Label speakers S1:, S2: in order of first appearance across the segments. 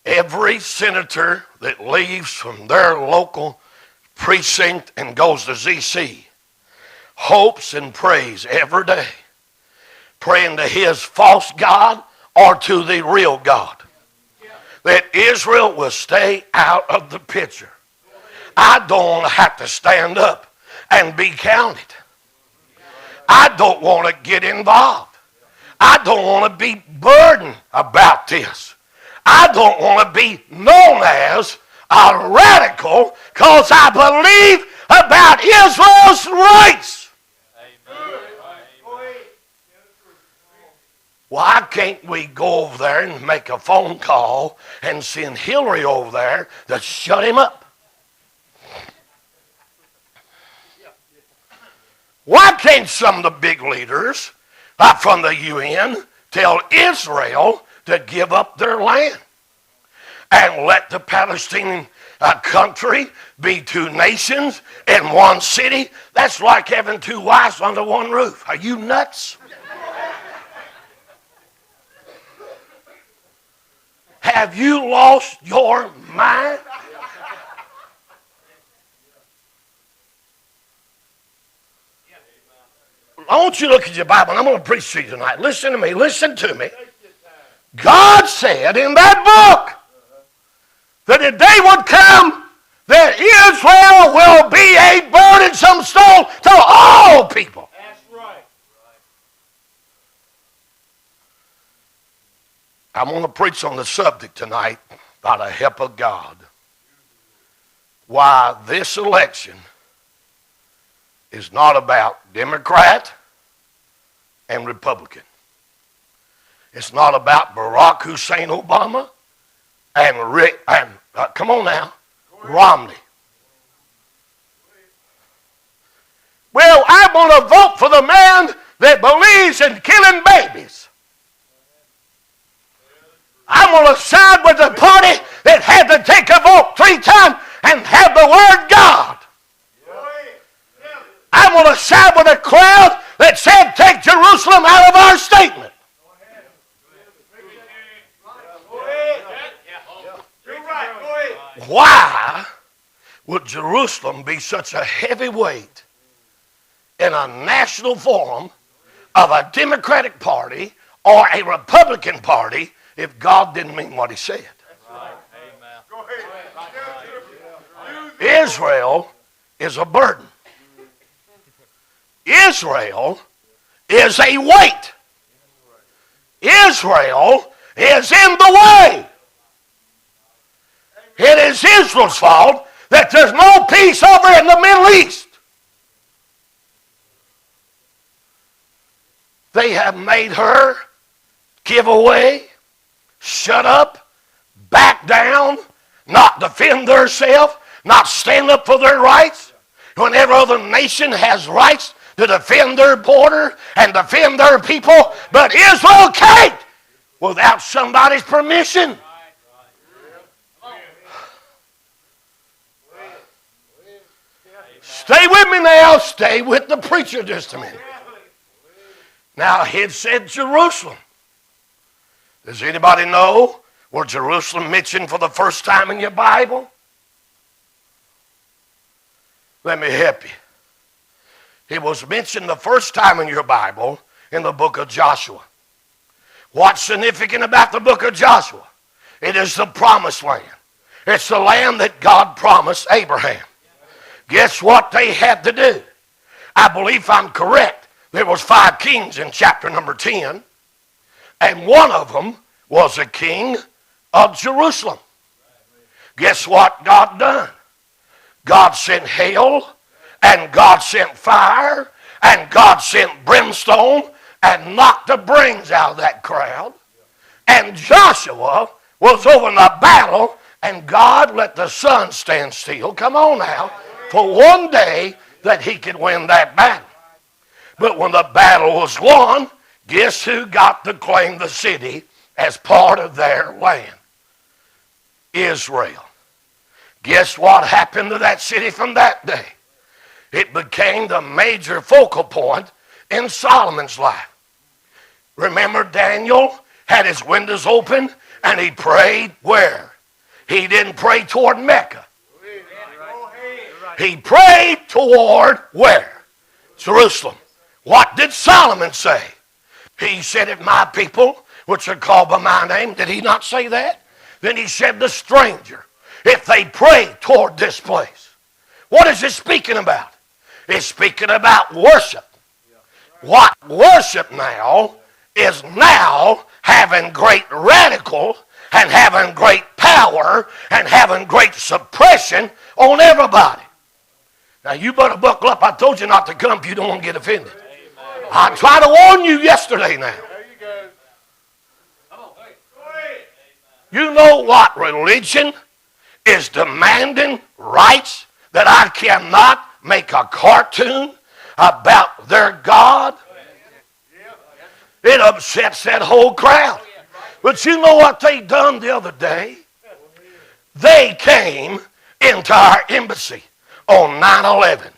S1: Every senator that leaves from their local precinct and goes to ZC hopes and prays every day, praying to his false God or to the real God, that Israel will stay out of the picture. I don't want to have to stand up and be counted. I don't want to get involved. I don't want to be burdened about this. I don't want to be known as a radical because I believe about Israel's rights. Why can't we go over there and make a phone call and send Hillary over there to shut him up? Why can't some of the big leaders from the UN tell Israel to give up their land and let the Palestinian country be two nations in one city? That's like having two wives under one roof. Are you nuts? Have you lost your mind? I want you to look at your Bible, and I'm going to preach to you tonight. Listen to me. Listen to me. God said in that book that a day would come that Israel will be a burdensome stone to all people.
S2: That's right.
S1: I'm going to preach on the subject tonight, by the help of God, why this election is not about Democrat and Republican. It's not about Barack Hussein Obama and come on now, Romney. Well, I'm going to vote for the man that believes in killing babies. I'm going to side with the party that had to take a vote 3 times and have the word God. I'm going to side with a crowd that said take Jerusalem out of our statement. Why would Jerusalem be such a heavy weight in a national forum of a Democratic Party or a Republican Party if God didn't mean what he said? Israel is a burden. Israel is a weight. Israel is in the way. It is Israel's fault that there's no peace over in the Middle East. They have made her give away, shut up, back down, not defend herself, not stand up for their rights. When every other nation has rights to defend their border and defend their people, but Israel can't without somebody's permission. Stay with me now. Stay with the preacher just a minute. Now, it said Jerusalem. Does anybody know where Jerusalem mentioned for the first time in your Bible? Let me help you. It was mentioned the first time in your Bible in the book of Joshua. What's significant about the book of Joshua? It is the promised land. It's the land that God promised Abraham. Guess what they had to do? I believe I'm correct. There was 5 kings in chapter number 10, and one of them was a king of Jerusalem. Guess what God done? God sent hail, and God sent fire, and God sent brimstone, and knocked the brains out of that crowd. And Joshua was over in the battle, and God let the sun stand still. Come on now. For one day that he could win that battle. But when the battle was won, guess who got to claim the city as part of their land? Israel. Guess what happened to that city from that day? It became the major focal point in Solomon's life. Remember, Daniel had his windows open and he prayed where? He didn't pray toward Mecca. He prayed toward where? Jerusalem. What did Solomon say? He said, if my people, which are called by my name, did he not say that? Then he said, the stranger, if they pray toward this place. What is it speaking about? It's speaking about worship. What worship now is now having great radical and having great power and having great suppression on everybody. Now you better buckle up. I told you not to come if you don't want to get offended. I tried to warn you yesterday now. You know what religion is demanding rights that I cannot make a cartoon about their God? It upsets that whole crowd. But you know what they done the other day? They came into our embassy on 9/11.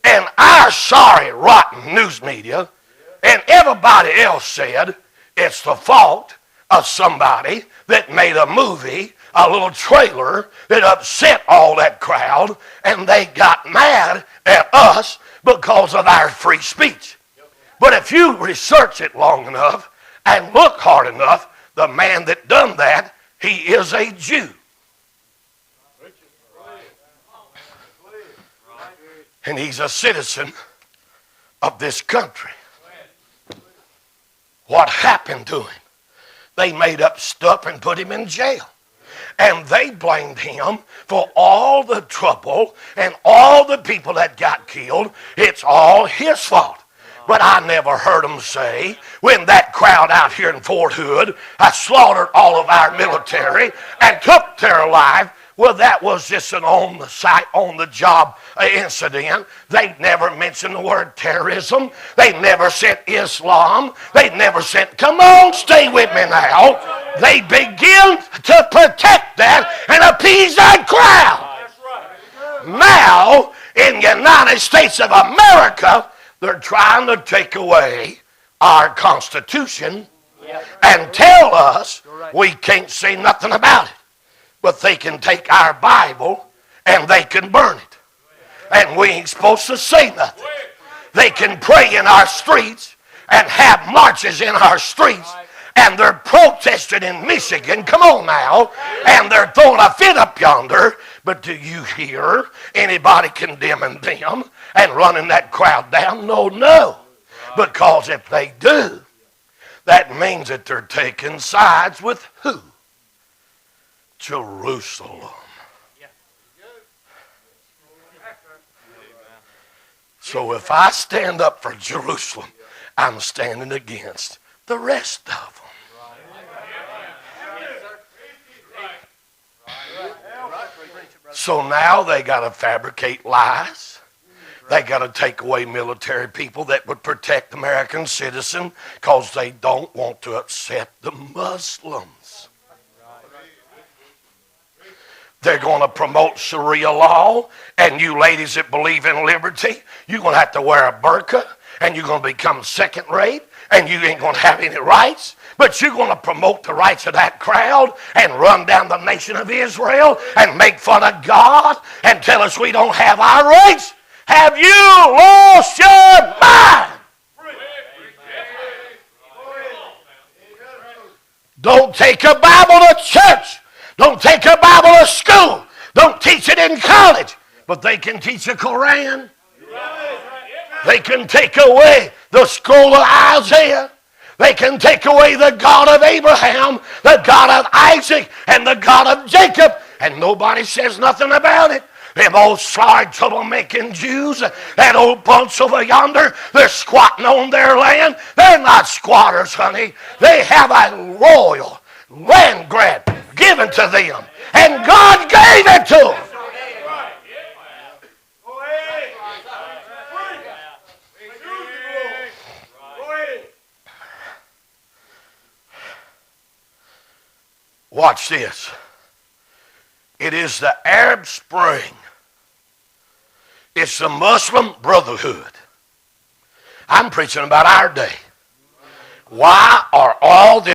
S1: And our sorry, rotten news media and everybody else said it's the fault of somebody that made a movie, a little trailer that upset all that crowd, and they got mad at us because of our free speech. But if you research it long enough and look hard enough, the man that done that, he is a Jew. And he's a citizen of this country. What happened to him? They made up stuff and put him in jail. And they blamed him for all the trouble and all the people that got killed. It's all his fault. But I never heard them say, when that crowd out here in Fort Hood slaughtered all of our military and took their life, well, that was just an on-the-site, on-the-job incident. They never mentioned the word terrorism. They never said Islam. They never said, come on, stay with me now. They begin to protect that and appease that crowd. Now, in the United States of America, they're trying to take away our Constitution and tell us we can't say nothing about it. But they can take our Bible and they can burn it. And we ain't supposed to say nothing. They can pray in our streets and have marches in our streets. And they're protesting in Michigan, come on now, and they're throwing a fit up yonder. But do you hear anybody condemning them and running that crowd down? No, no. Because if they do, that means that they're taking sides with who? Jerusalem. So if I stand up for Jerusalem, I'm standing against the rest of them. So now they got to fabricate lies. They got to take away military people that would protect American citizens because they don't want to upset the Muslims. They're going to promote Sharia law, and you ladies that believe in liberty, you're going to have to wear a burqa, and you're going to become second rate, and you ain't going to have any rights. But you're going to promote the rights of that crowd and run down the nation of Israel and make fun of God and tell us we don't have our rights. Have you lost your mind? Don't take a Bible to church. Don't take a Bible to school. Don't teach it in college. But they can teach a Koran. They can take away the scroll of Isaiah. They can take away the God of Abraham, the God of Isaac, and the God of Jacob. And nobody says nothing about it. Them old sorry troublemaking Jews, that old bunch over yonder, they're squatting on their land. They're not squatters, honey. They have a royal land grant given to them. And God gave it to them. Watch this. It is the Arab Spring. It's the Muslim Brotherhood. I'm preaching about our day. Why are all the